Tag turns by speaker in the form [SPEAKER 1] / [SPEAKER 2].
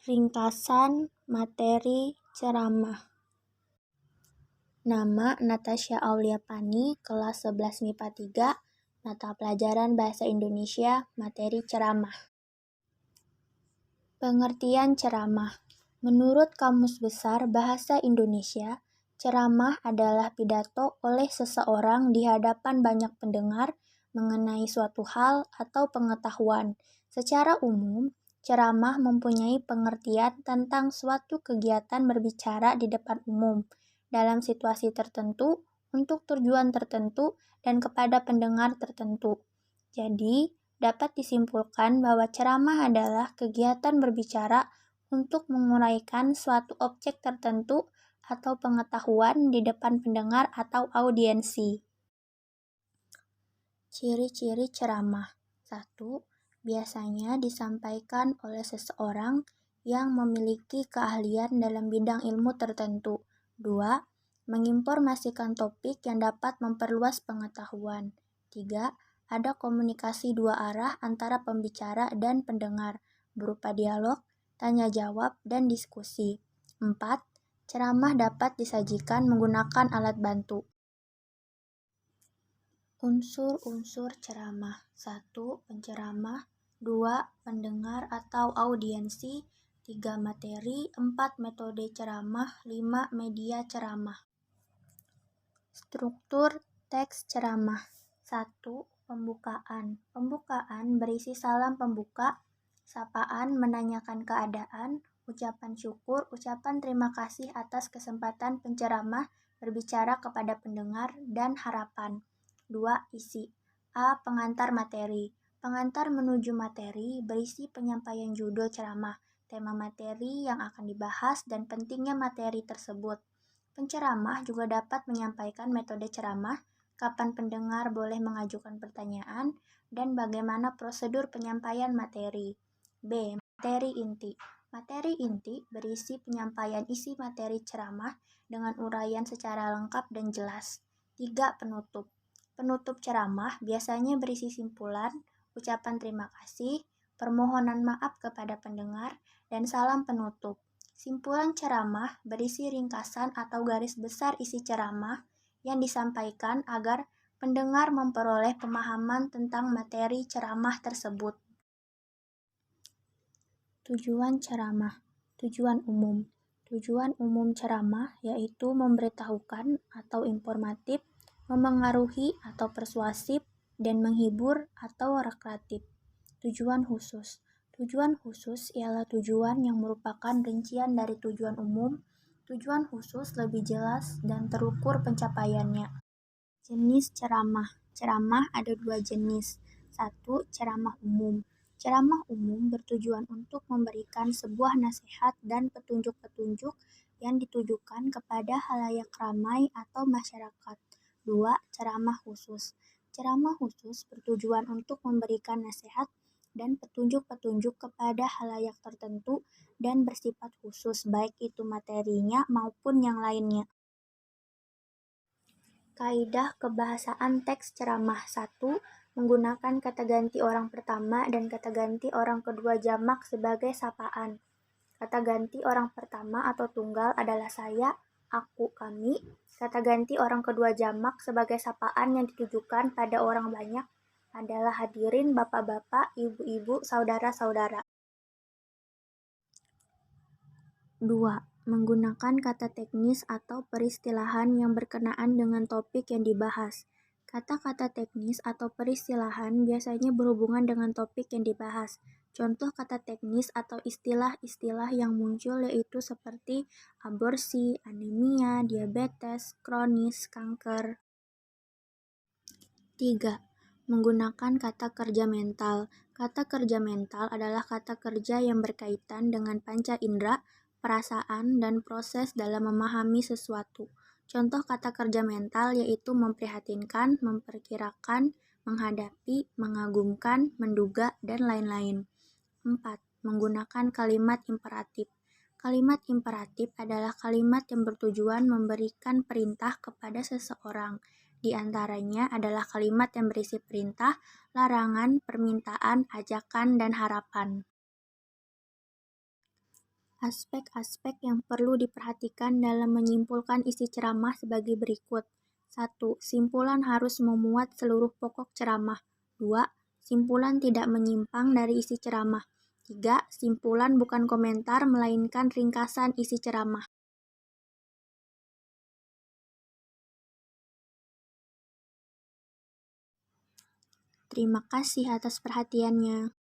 [SPEAKER 1] Ringkasan materi ceramah. Nama Natasha Auliapani, kelas 11 MIPA 3, mata pelajaran Bahasa Indonesia, materi ceramah. Pengertian ceramah. Menurut Kamus Besar Bahasa Indonesia, ceramah adalah pidato oleh seseorang di hadapan banyak pendengar mengenai suatu hal atau pengetahuan. Secara umum, ceramah mempunyai pengertian tentang suatu kegiatan berbicara di depan umum, dalam situasi tertentu, untuk tujuan tertentu, dan kepada pendengar tertentu. Jadi, dapat disimpulkan bahwa ceramah adalah kegiatan berbicara untuk menguraikan suatu objek tertentu atau pengetahuan di depan pendengar atau audiensi. Ciri-ciri ceramah. 1. Biasanya disampaikan oleh seseorang yang memiliki keahlian dalam bidang ilmu tertentu. 2. Menginformasikan topik yang dapat memperluas pengetahuan. 3. Ada komunikasi dua arah antara pembicara dan pendengar, berupa dialog, tanya-jawab, dan diskusi. 4. Ceramah dapat disajikan menggunakan alat bantu. Unsur-unsur ceramah. 1. Penceramah. 2. Pendengar atau audiensi. 3. Materi. 4. Metode ceramah. 5. Media ceramah. Struktur teks ceramah. 1. Pembukaan. Pembukaan berisi salam pembuka, sapaan menanyakan keadaan, ucapan syukur, ucapan terima kasih atas kesempatan penceramah berbicara kepada pendengar, dan harapan. 2. Isi. A. Pengantar materi. Pengantar menuju materi berisi penyampaian judul ceramah, tema materi yang akan dibahas, dan pentingnya materi tersebut. Penceramah juga dapat menyampaikan metode ceramah, kapan pendengar boleh mengajukan pertanyaan, dan bagaimana prosedur penyampaian materi. B. Materi inti. Materi inti berisi penyampaian isi materi ceramah dengan uraian secara lengkap dan jelas. 3. Penutup. Penutup ceramah biasanya berisi simpulan, ucapan terima kasih, permohonan maaf kepada pendengar, dan salam penutup. Simpulan ceramah berisi ringkasan atau garis besar isi ceramah yang disampaikan agar pendengar memperoleh pemahaman tentang materi ceramah tersebut. Tujuan ceramah. Tujuan umum. Tujuan umum ceramah yaitu memberitahukan atau informatif, memengaruhi atau persuasif, dan menghibur atau rekreatif. Tujuan khusus. Tujuan khusus ialah tujuan yang merupakan rincian dari tujuan umum. Tujuan khusus lebih jelas dan terukur pencapaiannya. Jenis ceramah. Ceramah ada dua jenis. 1. Ceramah umum. Ceramah umum bertujuan untuk memberikan sebuah nasihat dan petunjuk-petunjuk yang ditujukan kepada khalayak ramai atau masyarakat. 2. Ceramah khusus. Ceramah khusus bertujuan untuk memberikan nasihat dan petunjuk-petunjuk kepada khalayak tertentu dan bersifat khusus, baik itu materinya maupun yang lainnya. Kaidah kebahasaan teks ceramah. 1. Menggunakan kata ganti orang pertama dan kata ganti orang kedua jamak sebagai sapaan. Kata ganti orang pertama atau tunggal adalah saya, aku, kami. Kata ganti orang kedua jamak sebagai sapaan yang ditujukan pada orang banyak adalah hadirin, bapak-bapak, ibu-ibu, saudara-saudara. 2. Menggunakan kata teknis atau peristilahan yang berkenaan dengan topik yang dibahas. Kata-kata teknis atau peristilahan biasanya berhubungan dengan topik yang dibahas. Contoh kata teknis atau istilah-istilah yang muncul yaitu seperti aborsi, anemia, diabetes, kronis, kanker. 3. Menggunakan kata kerja mental. Kata kerja mental adalah kata kerja yang berkaitan dengan panca indera, perasaan, dan proses dalam memahami sesuatu. Contoh kata kerja mental yaitu memprihatinkan, memperkirakan, menghadapi, mengagumkan, menduga, dan lain-lain. 4. Menggunakan kalimat imperatif. Kalimat imperatif adalah kalimat yang bertujuan memberikan perintah kepada seseorang. Di antaranya adalah kalimat yang berisi perintah, larangan, permintaan, ajakan, dan harapan. Aspek-aspek yang perlu diperhatikan dalam menyimpulkan isi ceramah sebagai berikut. 1. Simpulan harus memuat seluruh pokok ceramah. 2. Simpulan tidak menyimpang dari isi ceramah. 3. Simpulan bukan komentar melainkan ringkasan isi ceramah. Terima kasih atas perhatiannya.